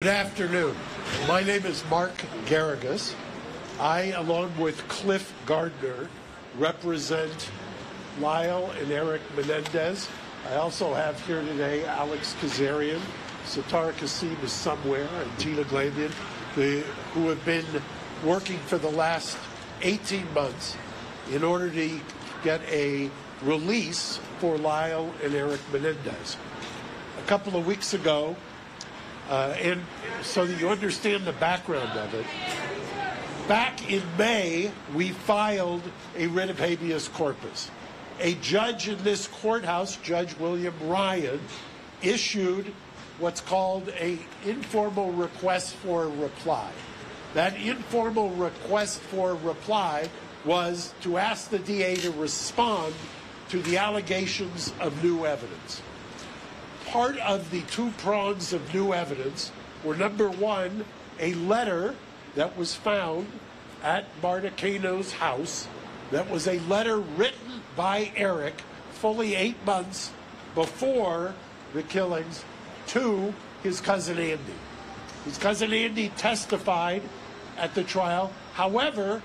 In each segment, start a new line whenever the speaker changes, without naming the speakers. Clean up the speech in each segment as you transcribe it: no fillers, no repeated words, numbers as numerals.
Good afternoon. My name is Mark Garrigus. I, along with Cliff Gardner, represent Lyle and Erik Menendez. I also have here today Alex Kazarian, Satara Kasim is somewhere, and Tina Gladian, who have been working for the last 18 months in order to get a release for Lyle and Erik Menendez. A couple of weeks ago, and so that you understand the background of it, back in May, we filed a writ of habeas corpus. A judge in this courthouse, Judge William Ryan, issued what's called an informal request for a reply. That informal request for a reply was to ask the DA to respond to the allegations of new evidence. Part of the two prongs of new evidence were, number one, a letter that was found at Marta Cano's house that was a letter written by Erik fully 8 months before the killings to his cousin Andy. His cousin Andy testified at the trial. However,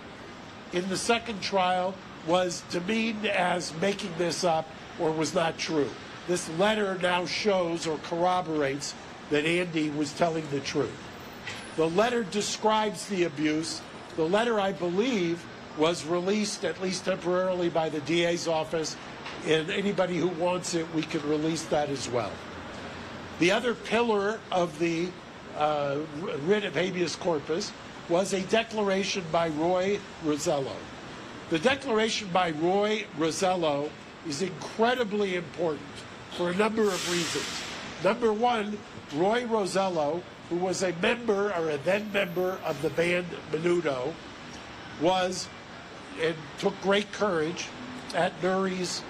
in the second trial, was demeaned as making this up or was not true. This letter now shows or corroborates that Andy was telling the truth. The letter describes the abuse. The letter, I believe, was released, at least temporarily, by the DA's office, and anybody who wants it, we can release that as well. The other pillar of the writ of habeas corpus was a declaration by Roy Rosello. The declaration by Roy Rosello is incredibly important for a number of reasons. Number one, Roy Rosello, who was a member or a then member of the band Menudo, was and took great courage at Nuri's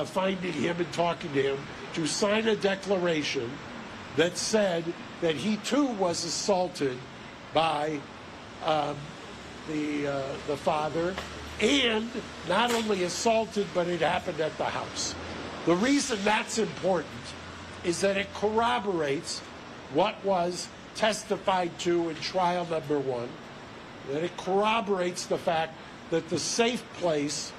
finding him and talking to him to sign a declaration that said that he too was assaulted by the father, and not only assaulted, but it happened at the house. The reason that's important is that it corroborates what was testified to in trial number one, that it corroborates the fact that the safe place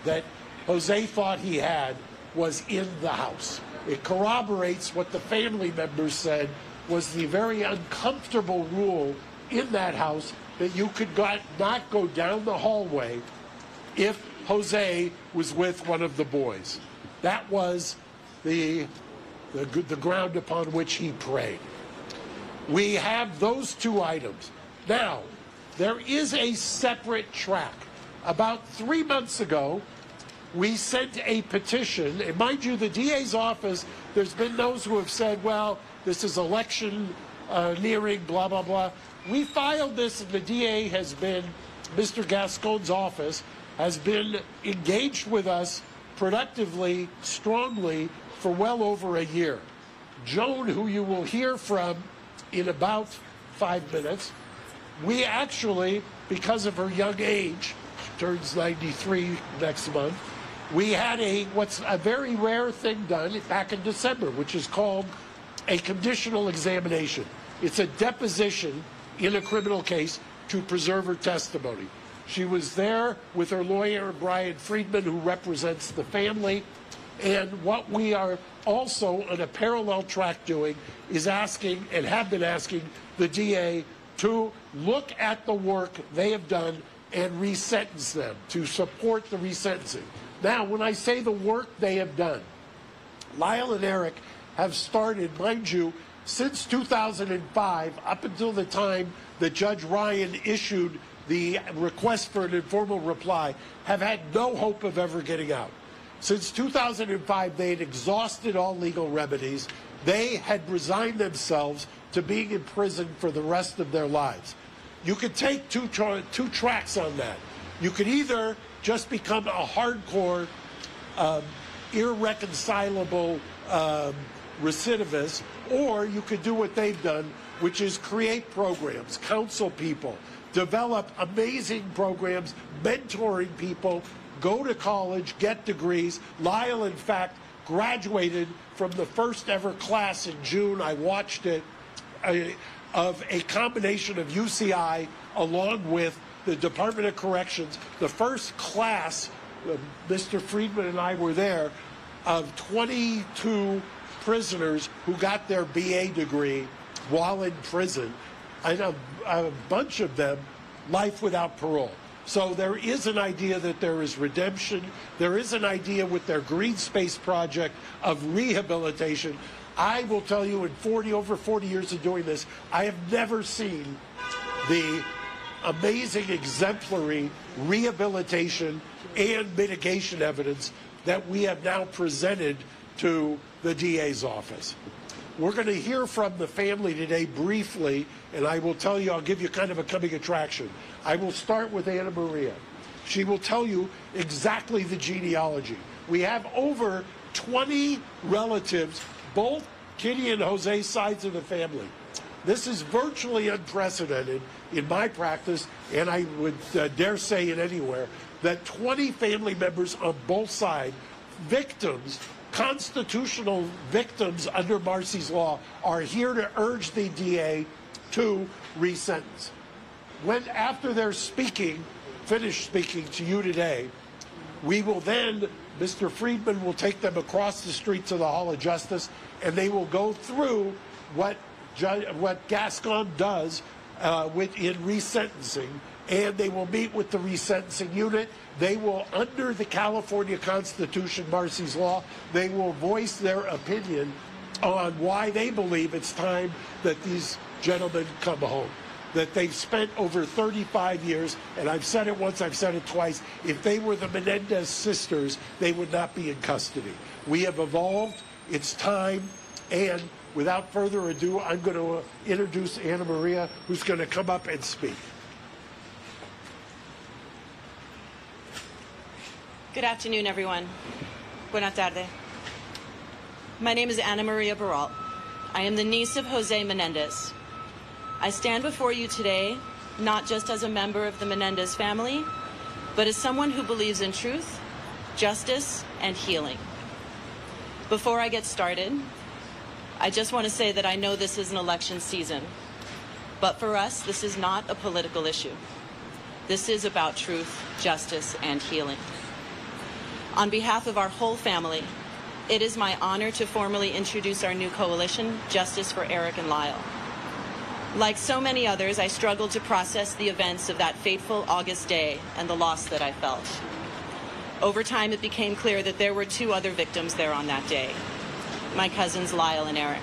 that Jose thought he had was in the house. It corroborates what the family members said was the very uncomfortable rule in that house, that you could not go down the hallway if Jose was with one of the boys. That was the ground upon which he prayed. We have those two items. Now, there is a separate track. About 3 months ago, we sent a petition, and mind you, the DA's office, there's been those who have said, well, this is election nearing, blah, blah, blah. We filed this, and the DA has been, Mr. Gascon's office, has been engaged with us productively, strongly, for well over a year. Joan, who you will hear from in about 5 minutes, we actually, because of her young age, she turns 93 next month, we had what's a very rare thing done back in December, which is called a conditional examination. It's a deposition in a criminal case to preserve her testimony. She was there with her lawyer, Brian Friedman, who represents the family. And what we are also on a parallel track doing is asking, and have been asking, the DA to look at the work they have done and resentence them, to support the resentencing. Now, when I say the work they have done, Lyle and Erik have started, mind you, since 2005, up until the time that Judge Ryan issued the request for an informal reply, have had no hope of ever getting out. Since 2005, they had exhausted all legal remedies. They had resigned themselves to being in prison for the rest of their lives. You could take two tracks on that. You could either just become a hardcore, irreconcilable recidivist, or you could do what they've done, which is create programs, counsel people, develop amazing programs, mentoring people, go to college, get degrees. Lyle, in fact, graduated from the first ever class in June. I watched it. of a combination of UCI along with the Department of Corrections, the first class, Mr. Friedman and I were there, of 22 prisoners who got their BA degree while in prison, and a bunch of them life without parole. So there is an idea that there is redemption. There is an idea with their green space project of rehabilitation. I will tell you, in over 40 years of doing this, I have never seen the amazing exemplary rehabilitation and mitigation evidence that we have now presented to the DA's office. We're going to hear from the family today briefly, and I will tell you, I'll give you kind of a coming attraction. I will start with Anna Maria. She will tell you exactly the genealogy. We have over 20 relatives, both Kitty and Jose's sides of the family. This is virtually unprecedented in my practice, and I would dare say it anywhere, that 20 family members on both sides, victims, constitutional victims under Marcy's law, are here to urge the DA to resentence. When, after they're finished speaking to you today, we will then, Mr. Friedman will take them across the street to the Hall of Justice, and they will go through what Gascon does in resentencing, and they will meet with the resentencing unit. They will, under the California Constitution, Marcy's law, they will voice their opinion on why they believe it's time that these gentlemen come home. That they've spent over 35 years, and I've said it once, I've said it twice, if they were the Menendez sisters, they would not be in custody. We have evolved, it's time, and without further ado, I'm going to introduce Anna Maria, who's going to come up and speak.
Good afternoon, everyone. Buenas tardes. My name is Anna Maria Baralt. I am the niece of Jose Menendez. I stand before you today not just as a member of the Menendez family, but as someone who believes in truth, justice, and healing. Before I get started, I just want to say that I know this is an election season, but for us, this is not a political issue. This is about truth, justice, and healing. On behalf of our whole family, it is my honor to formally introduce our new coalition, Justice for Erik and Lyle. Like so many others, I struggled to process the events of that fateful August day and the loss that I felt. Over time, it became clear that there were two other victims there on that day, my cousins Lyle and Erik.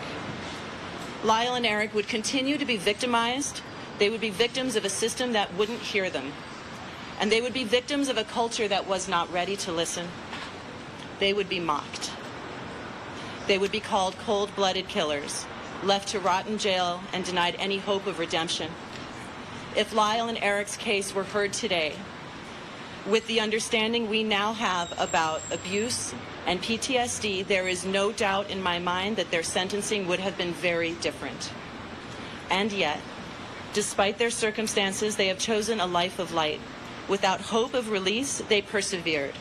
Lyle and Erik would continue to be victimized. They would be victims of a system that wouldn't hear them. And they would be victims of a culture that was not ready to listen. They would be mocked. They would be called cold-blooded killers, left to rot in jail and denied any hope of redemption. If Lyle and Erik's case were heard today, with the understanding we now have about abuse and PTSD, there is no doubt in my mind that their sentencing would have been very different. And yet, despite their circumstances, they have chosen a life of light. Without hope of release, they persevered.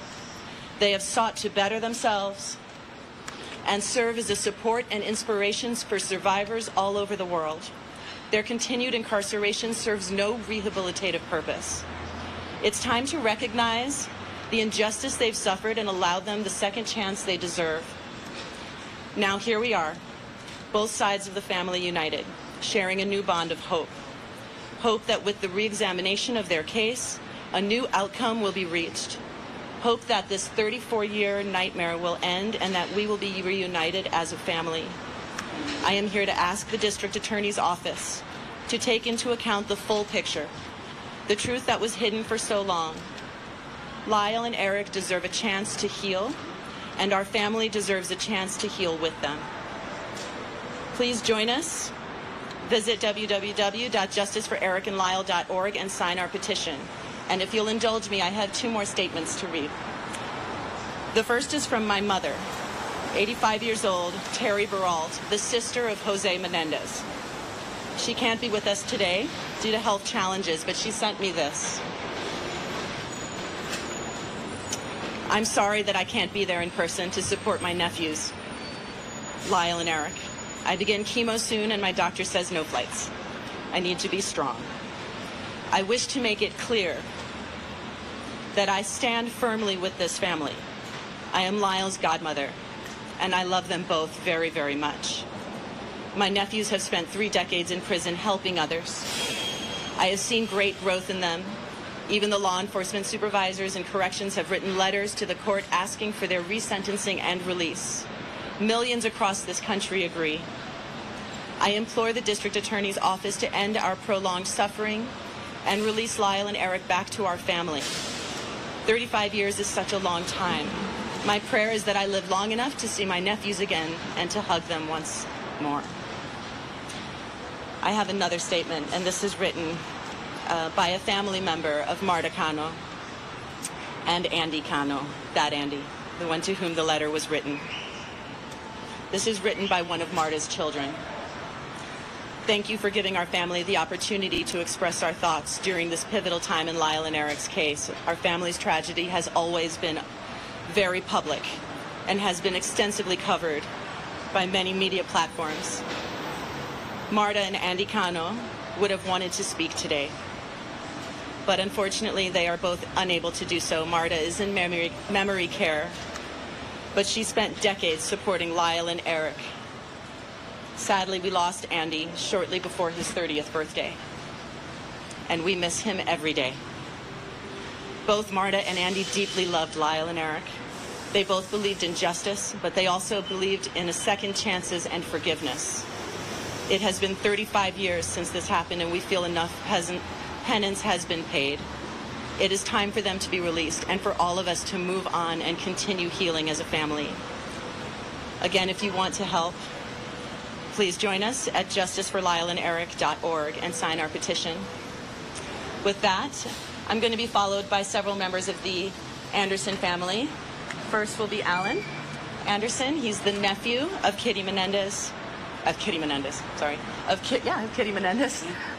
They have sought to better themselves and serve as a support and inspiration for survivors all over the world. Their continued incarceration serves no rehabilitative purpose. It's time to recognize the injustice they've suffered and allow them the second chance they deserve. Now here we are, both sides of the family united, sharing a new bond of hope. Hope that with the re-examination of their case, a new outcome will be reached. Hope that this 34-year nightmare will end and that we will be reunited as a family. I am here to ask the District Attorney's Office to take into account the full picture, the truth that was hidden for so long. Lyle and Erik deserve a chance to heal, and our family deserves a chance to heal with them. Please join us. Visit www.justiceforerikandlyle.org and sign our petition. And if you'll indulge me, I have two more statements to read. The first is from my mother, 85 years old, Terry Baralt, the sister of Jose Menendez. She can't be with us today due to health challenges, but she sent me this. I'm sorry that I can't be there in person to support my nephews, Lyle and Erik. I begin chemo soon and my doctor says no flights. I need to be strong. I wish to make it clear that I stand firmly with this family. I am Lyle's godmother, and I love them both very, very much. My nephews have spent 3 decades in prison helping others. I have seen great growth in them. Even the law enforcement supervisors and corrections have written letters to the court asking for their resentencing and release. Millions across this country agree. I implore the district attorney's office to end our prolonged suffering and release Lyle and Erik back to our family. 35 years is such a long time. My prayer is that I live long enough to see my nephews again and to hug them once more. I have another statement, and this is written by a family member of Marta Cano and Andy Cano, that Andy, the one to whom the letter was written. This is written by one of Marta's children. Thank you for giving our family the opportunity to express our thoughts during this pivotal time in Lyle and Erik's case. Our family's tragedy has always been very public and has been extensively covered by many media platforms. Marta and Andy Cano would have wanted to speak today, but unfortunately they are both unable to do so. Marta is in memory care, but she spent decades supporting Lyle and Erik. Sadly, we lost Andy shortly before his 30th birthday, and we miss him every day. Both Marta and Andy deeply loved Lyle and Erik. They both believed in justice, but they also believed in second chances and forgiveness. It has been 35 years since this happened, and we feel enough penance has been paid. It is time for them to be released and for all of us to move on and continue healing as a family. Again, if you want to help, please join us at justiceforlyleanderik.org and sign our petition. With that, I'm going to be followed by several members of the Anderson family. First will be Alan Anderson. He's the nephew of Kitty Menendez. Of Kitty Menendez.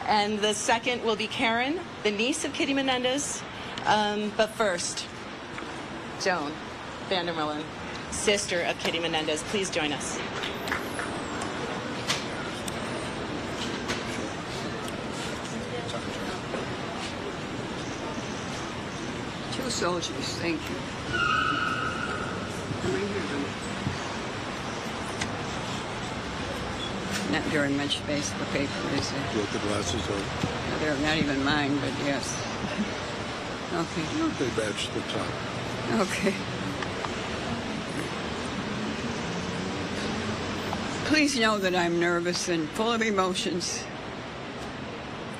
And the second will be Karen, the niece of Kitty Menendez. But first, Joan Vandermeulen, sister of Kitty Menendez. Please join us.
Two soldiers, thank you. Not very much space for paper, is there?
Do you want the glasses on?
No, they're not even mine, but yes. Okay.
No, they match the top.
Okay. Please know that I'm nervous and full of emotions.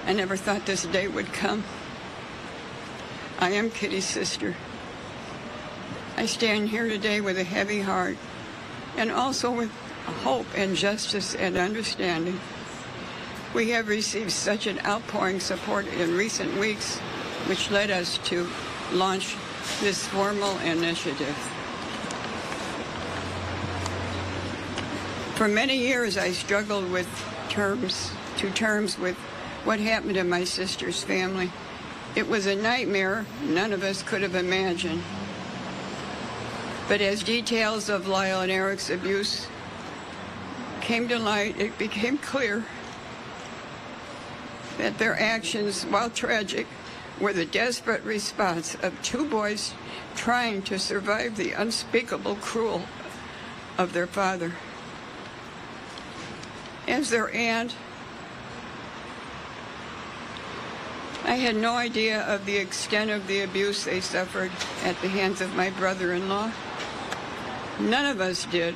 I never thought this day would come. I am Kitty's sister. I stand here today with a heavy heart and also with hope and justice and understanding. We have received such an outpouring support in recent weeks, which led us to launch this formal initiative. For many years, I struggled with terms with what happened to my sister's family. It was a nightmare none of us could have imagined. But as details of Lyle and Erik's abuse came to light, it became clear that their actions, while tragic, were the desperate response of two boys trying to survive the unspeakable cruelty of their father. As their aunt, I had no idea of the extent of the abuse they suffered at the hands of my brother-in-law. None of us did.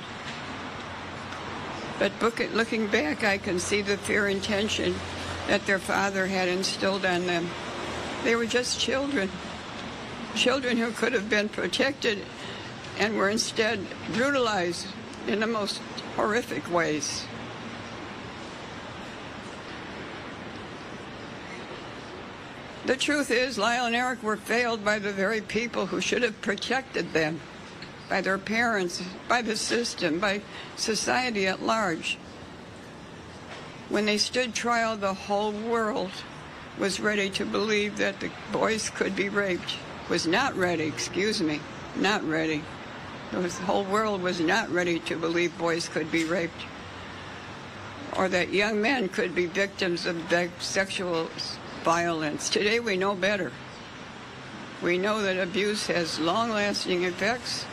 But looking back, I can see the fear and tension that their father had instilled on them. They were just children who could have been protected and were instead brutalized in the most horrific ways. The truth is, Lyle and Erik were failed by the very people who should have protected them, by their parents, by the system, by society at large. When they stood trial, the whole world was ready to believe that the boys could be raped. Was not ready, not ready. The whole world was not ready to believe boys could be raped. or that young men could be victims of sexual violence. Today we know better. We know that abuse has long-lasting effects,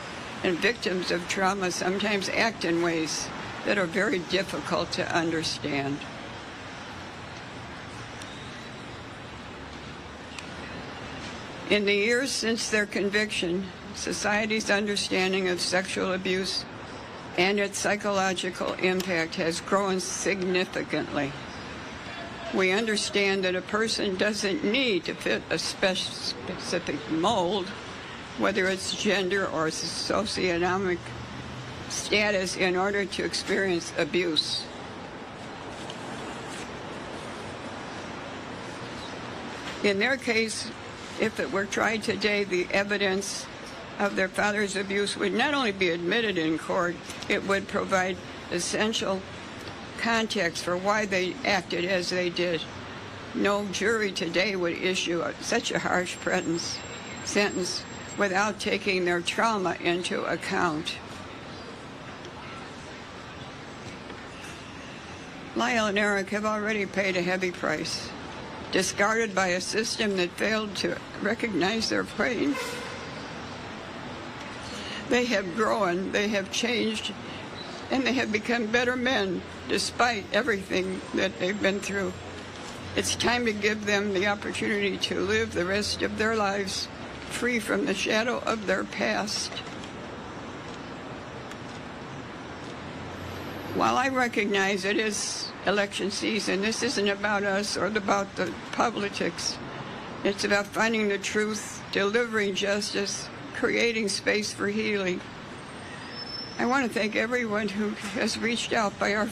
and victims of trauma sometimes act in ways that are very difficult to understand. In the years since their conviction, society's understanding of sexual abuse and its psychological impact has grown significantly. We understand that a person doesn't need to fit a specific mold, whether it's gender or socioeconomic status, in order to experience abuse. In their case, if it were tried today, the evidence of their father's abuse would not only be admitted in court, it would provide essential context for why they acted as they did. No jury today would issue such a harsh sentence without taking their trauma into account. Lyle and Erik have already paid a heavy price, discarded by a system that failed to recognize their pain. They have grown, they have changed, and they have become better men despite everything that they've been through. It's time to give them the opportunity to live the rest of their lives free from the shadow of their past. While I recognize it is election season, this isn't about us or about the politics. It's about finding the truth, delivering justice, creating space for healing. I want to thank everyone who has reached out to our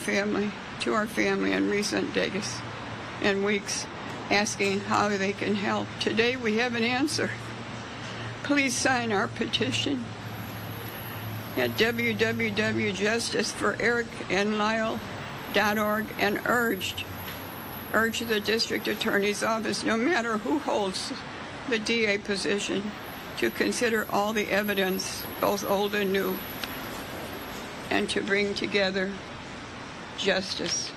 family in recent days and weeks, asking how they can help. Today we have an answer. Please sign our petition at www.justiceforerikandlyle.org and urge the district attorney's office, no matter who holds the DA position, to consider all the evidence, both old and new, and to bring together justice.